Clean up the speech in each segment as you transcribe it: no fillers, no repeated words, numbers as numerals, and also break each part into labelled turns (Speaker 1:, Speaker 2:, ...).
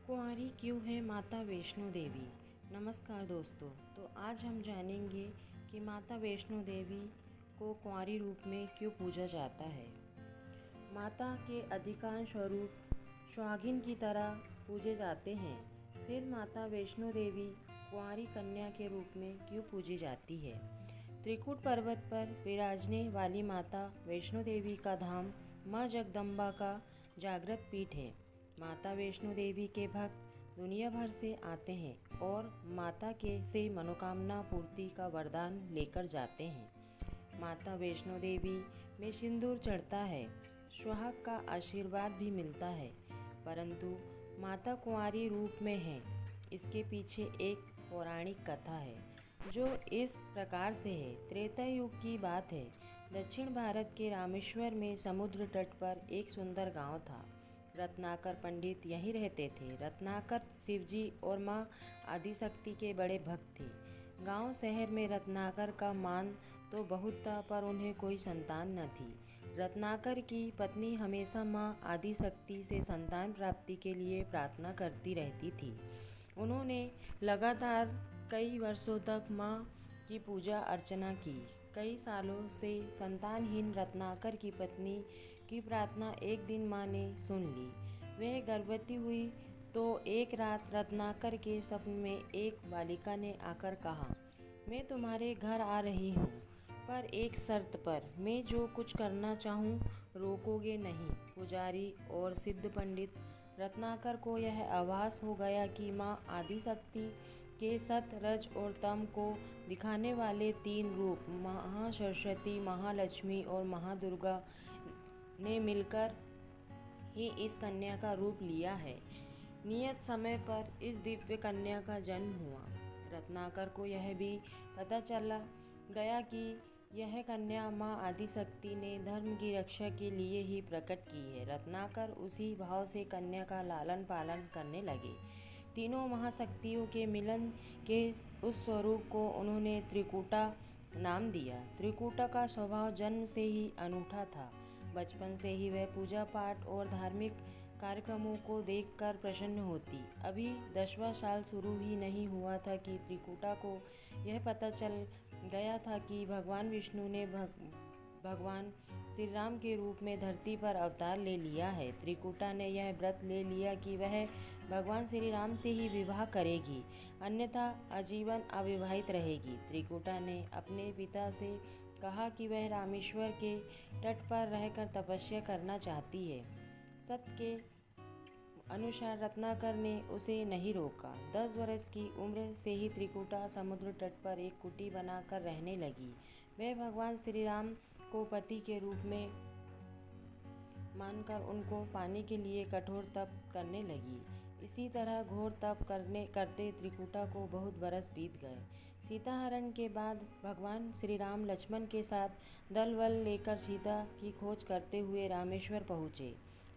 Speaker 1: कुंवारी क्यों है माता वैष्णो देवी। नमस्कार दोस्तों, तो आज हम जानेंगे कि माता वैष्णो देवी को कुंवारी रूप में क्यों पूजा जाता है। माता के अधिकांश स्वरूप सुहागिन की तरह पूजे जाते हैं, फिर माता वैष्णो देवी कुंवारी कन्या के रूप में क्यों पूजी जाती है। त्रिकुट पर्वत पर विराजने वाली माता वैष्णो देवी का धाम माँ जगदम्बा का जागृत पीठ है। माता वैष्णो देवी के भक्त दुनिया भर से आते हैं और माता के से मनोकामना पूर्ति का वरदान लेकर जाते हैं। माता वैष्णो देवी में सिंदूर चढ़ता है, सुहाग का आशीर्वाद भी मिलता है, परंतु माता कुंवारी रूप में है। इसके पीछे एक पौराणिक कथा है जो इस प्रकार से है। त्रेता युग की बात है। दक्षिण भारत के रामेश्वर में समुद्र तट पर एक सुंदर गांव था। रत्नाकर पंडित यहीं रहते थे। रत्नाकर शिवजी और माँ आदिशक्ति के बड़े भक्त थे। गांव शहर में रत्नाकर का मान तो बहुत था, पर उन्हें कोई संतान न थी। रत्नाकर की पत्नी हमेशा माँ आदिशक्ति से संतान प्राप्ति के लिए प्रार्थना करती रहती थी। उन्होंने लगातार कई वर्षों तक माँ की पूजा अर्चना की। कई सालों से संतानहीन रत्नाकर की पत्नी की प्रार्थना एक दिन माँ ने सुन ली। वह गर्भवती हुई तो एक रात रत्नाकर के स्वप्न में एक बालिका ने आकर कहा, मैं तुम्हारे घर आ रही हूँ, पर एक शर्त पर। मैं जो कुछ करना चाहूँ रोकोगे नहीं। पुजारी और सिद्ध पंडित रत्नाकर को यह आभास हो गया कि माँ आदिशक्ति के सत, रज और तम को दिखाने वाले तीन रूप महासरस्वती, महालक्ष्मी और महादुर्गा ने मिलकर ही इस कन्या का रूप लिया है। नियत समय पर इस दिव्य कन्या का जन्म हुआ। रत्नाकर को यह भी पता चला गया कि यह कन्या माँ आदिशक्ति ने धर्म की रक्षा के लिए ही प्रकट की है। रत्नाकर उसी भाव से कन्या का लालन पालन करने लगे। तीनों महाशक्तियों के मिलन के उस स्वरूप को उन्होंने त्रिकुटा नाम दिया। त्रिकुटा का स्वभाव जन्म से ही अनूठा था। बचपन से ही वह पूजा पाठ और धार्मिक कार्यक्रमों को देखकर प्रसन्न होती। अभी 10वां साल शुरू ही नहीं हुआ था कि त्रिकुटा को यह पता चल गया था कि भगवान विष्णु ने भगवान श्री राम के रूप में धरती पर अवतार ले लिया है। त्रिकुटा ने यह व्रत ले लिया कि वह भगवान श्री राम से ही विवाह करेगी, अन्यथा आजीवन अविवाहित रहेगी। त्रिकुटा ने अपने पिता से कहा कि वह रामेश्वर के तट पर रहकर तपस्या करना चाहती है। सत्य के अनुसार रत्नाकर ने उसे नहीं रोका। 10 वर्ष की उम्र से ही त्रिकुटा समुद्र तट पर एक कुटी बनाकर रहने लगी। वह भगवान श्री राम को पति के रूप में मानकर उनको पाने के लिए कठोर तप करने लगी। इसी तरह घोर तप करते त्रिकुटा को बहुत बरस बीत गए। सीता हरण के बाद भगवान श्री राम लक्ष्मण के साथ दल बल लेकर सीता की खोज करते हुए रामेश्वर पहुँचे।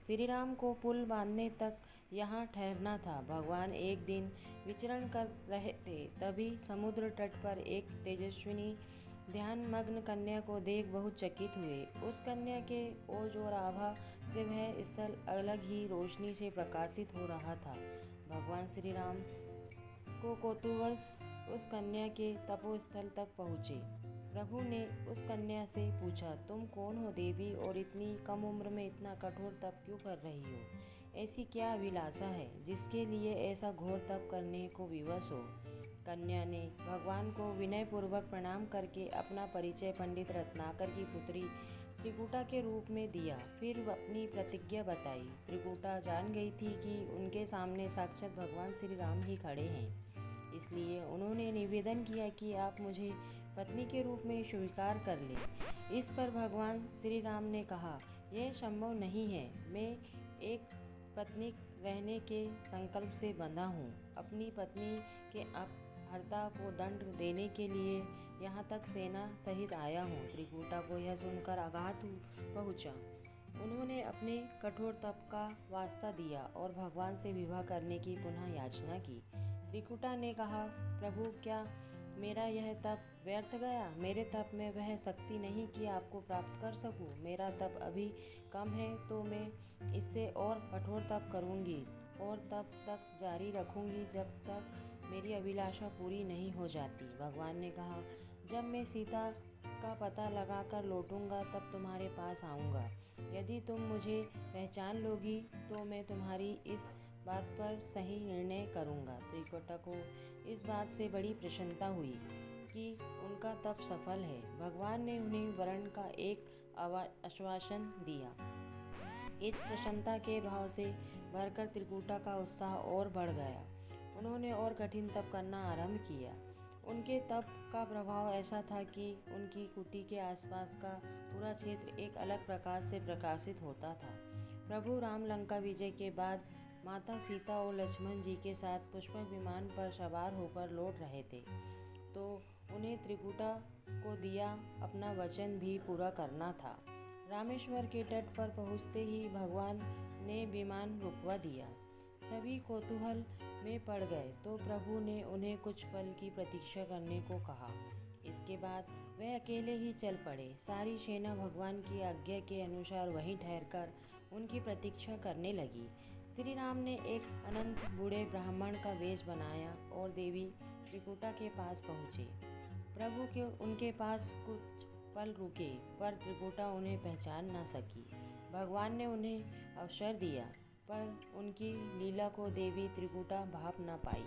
Speaker 1: श्री राम को पुल बांधने तक यहाँ ठहरना था। भगवान एक दिन विचरण कर रहे थे, तभी समुद्र तट पर एक तेजस्विनी ध्यान मग्न कन्या को देख बहुत चकित हुए। उस कन्या के ओज और आभा से वह स्थल अलग ही रोशनी से प्रकाशित हो रहा था। भगवान श्री राम को कौतूहलवश उस कन्या के तपोस्थल तक पहुँचे। प्रभु ने उस कन्या से पूछा, तुम कौन हो देवी, और इतनी कम उम्र में इतना कठोर तप क्यों कर रही हो? ऐसी क्या अभिलाषा है जिसके लिए ऐसा घोर तप करने को विवश हो? कन्या ने भगवान को विनयपूर्वक प्रणाम करके अपना परिचय पंडित रत्नाकर की पुत्री त्रिकुटा के रूप में दिया। फिर अपनी प्रतिज्ञा बताई। त्रिकुटा जान गई थी कि उनके सामने साक्षात भगवान श्री राम ही खड़े हैं, इसलिए उन्होंने निवेदन किया कि आप मुझे पत्नी के रूप में स्वीकार कर लें। इस पर भगवान श्री राम ने कहा, यह संभव नहीं है। मैं एक पत्नी रहने के संकल्प से बंधा हूँ। अपनी पत्नी के अपहर्ता को दंड देने के लिए यहाँ तक सेना सहित आया हूँ। त्रिकुटा को यह सुनकर आघात पहुँचा। उन्होंने अपने कठोर तप का वास्ता दिया और भगवान से विवाह करने की पुनः याचना की। त्रिकुटा ने कहा, प्रभु, क्या मेरा यह तप व्यर्थ गया? मेरे तप में वह शक्ति नहीं कि आपको प्राप्त कर सकूं। मेरा तप अभी कम है, तो मैं इससे और कठोर तप करूंगी और तब तक जारी रखूंगी जब तक मेरी अभिलाषा पूरी नहीं हो जाती। भगवान ने कहा, जब मैं सीता का पता लगाकर लौटूंगा तब तुम्हारे पास आऊँगा। यदि तुम मुझे पहचान लोगी तो मैं तुम्हारी इस बात पर सही निर्णय करूँगा। त्रिकुटा को इस बात से बड़ी प्रसन्नता हुई कि उनका तप सफल है। भगवान ने उन्हें वरण का एक आश्वासन दिया। इस प्रसन्नता के भाव से भरकर त्रिकुटा का उत्साह और बढ़ गया। उन्होंने और कठिन तप करना आरंभ किया। उनके तप का प्रभाव ऐसा था कि उनकी कुटी के आसपास का पूरा क्षेत्र एक अलग प्रकाश से प्रकाशित होता था। प्रभु राम लंका विजय के बाद माता सीता और लक्ष्मण जी के साथ पुष्पक विमान पर सवार होकर लौट रहे थे, तो उन्हें त्रिकुटा को दिया अपना वचन भी पूरा करना था। रामेश्वर के तट पर पहुँचते ही भगवान ने विमान रुकवा दिया। सभी कौतूहल में पड़ गए तो प्रभु ने उन्हें कुछ पल की प्रतीक्षा करने को कहा। इसके बाद वे अकेले ही चल पड़े। सारी सेना भगवान की आज्ञा के अनुसार वहीं ठहरकर उनकी प्रतीक्षा करने लगी। श्री राम ने एक अनंत बूढ़े ब्राह्मण का वेश बनाया और देवी त्रिकुटा के पास पहुँचे। प्रभु के उनके पास कुछ पल रुके, पर त्रिकुटा उन्हें पहचान न सकी। भगवान ने उन्हें अवसर दिया, पर उनकी लीला को देवी त्रिकुटा भाप न पाई।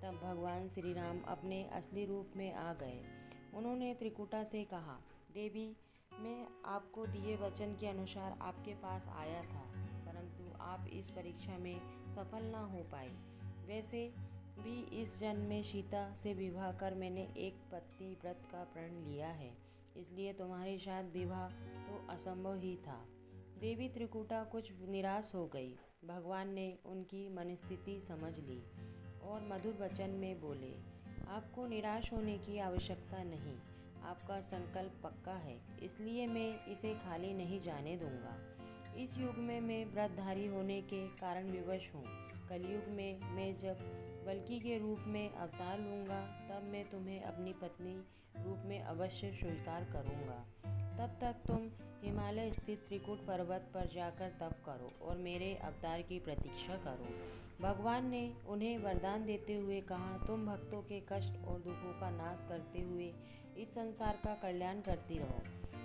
Speaker 1: तब भगवान श्री राम अपने असली रूप में आ गए। उन्होंने त्रिकुटा से कहा, देवी, मैं आपको दिए वचन के अनुसार आपके पास आया था, परंतु आप इस परीक्षा में सफल न हो पाए। वैसे भी इस जन्म में सीता से विवाह कर मैंने एक पति व्रत का प्रण लिया है, इसलिए तुम्हारे साथ विवाह तो असंभव ही था। देवी त्रिकुटा कुछ निराश हो गई। भगवान ने उनकी मनस्थिति समझ ली और मधुर वचन में बोले, आपको निराश होने की आवश्यकता नहीं। आपका संकल्प पक्का है, इसलिए मैं इसे खाली नहीं जाने दूंगा। इस युग में मैं व्रतधारी होने के कारण विवश हूँ। कलयुग में मैं जब बल्कि के रूप में अवतार लूँगा तब मैं तुम्हें अपनी पत्नी रूप में अवश्य स्वीकार करूँगा। तब तक तुम हिमालय स्थित त्रिकुट पर्वत पर जाकर तप करो और मेरे अवतार की प्रतीक्षा करो। भगवान ने उन्हें वरदान देते हुए कहा, तुम भक्तों के कष्ट और दुखों का नाश करते हुए इस संसार का कल्याण करती रहो।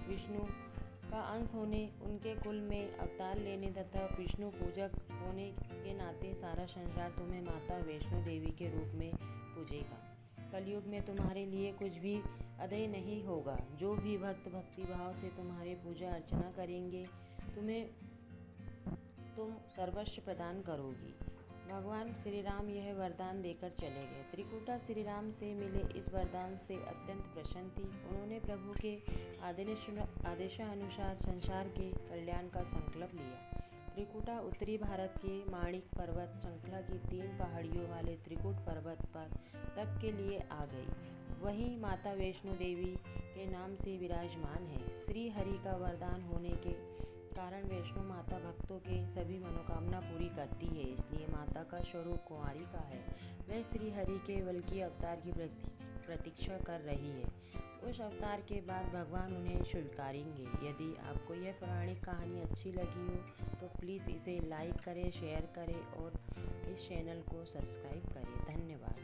Speaker 1: विष्णु का अंश होने, उनके कुल में अवतार लेने तथा विष्णु पूजक होने के नाते सारा संसार तुम्हें माता वैष्णो देवी के रूप में पूजेगा। कलयुग में तुम्हारे लिए कुछ भी अदेय नहीं होगा। जो भी भक्त भक्ति भाव से तुम्हारे पूजा अर्चना करेंगे तुम सर्वस्व प्रदान करोगी। भगवान श्री राम यह वरदान देकर चले गए। त्रिकुटा श्री राम से मिले इस वरदान से अत्यंत प्रसन्न थी। उन्होंने प्रभु के आदेशानुसार संसार के कल्याण का संकल्प लिया। त्रिकुटा उत्तरी भारत के माणिक पर्वत श्रृंखला की 3 पहाड़ियों वाले त्रिकुट पर्वत पर तप के लिए आ गई। वहीं माता वैष्णो देवी के नाम से विराजमान है। श्री हरि का वरदान होने के कारण वैष्णो माता भक्तों के सभी मनोकामना पूरी करती है, इसलिए माता का स्वरूप कुंवारी का है। वह श्री हरि के बल्कि अवतार की प्रतीक्षा कर रही है। उस अवतार के बाद भगवान उन्हें स्वीकारेंगे। यदि आपको यह पौराणिक कहानी अच्छी लगी हो तो प्लीज़ इसे लाइक करें, शेयर करें और इस चैनल को सब्सक्राइब करें। धन्यवाद।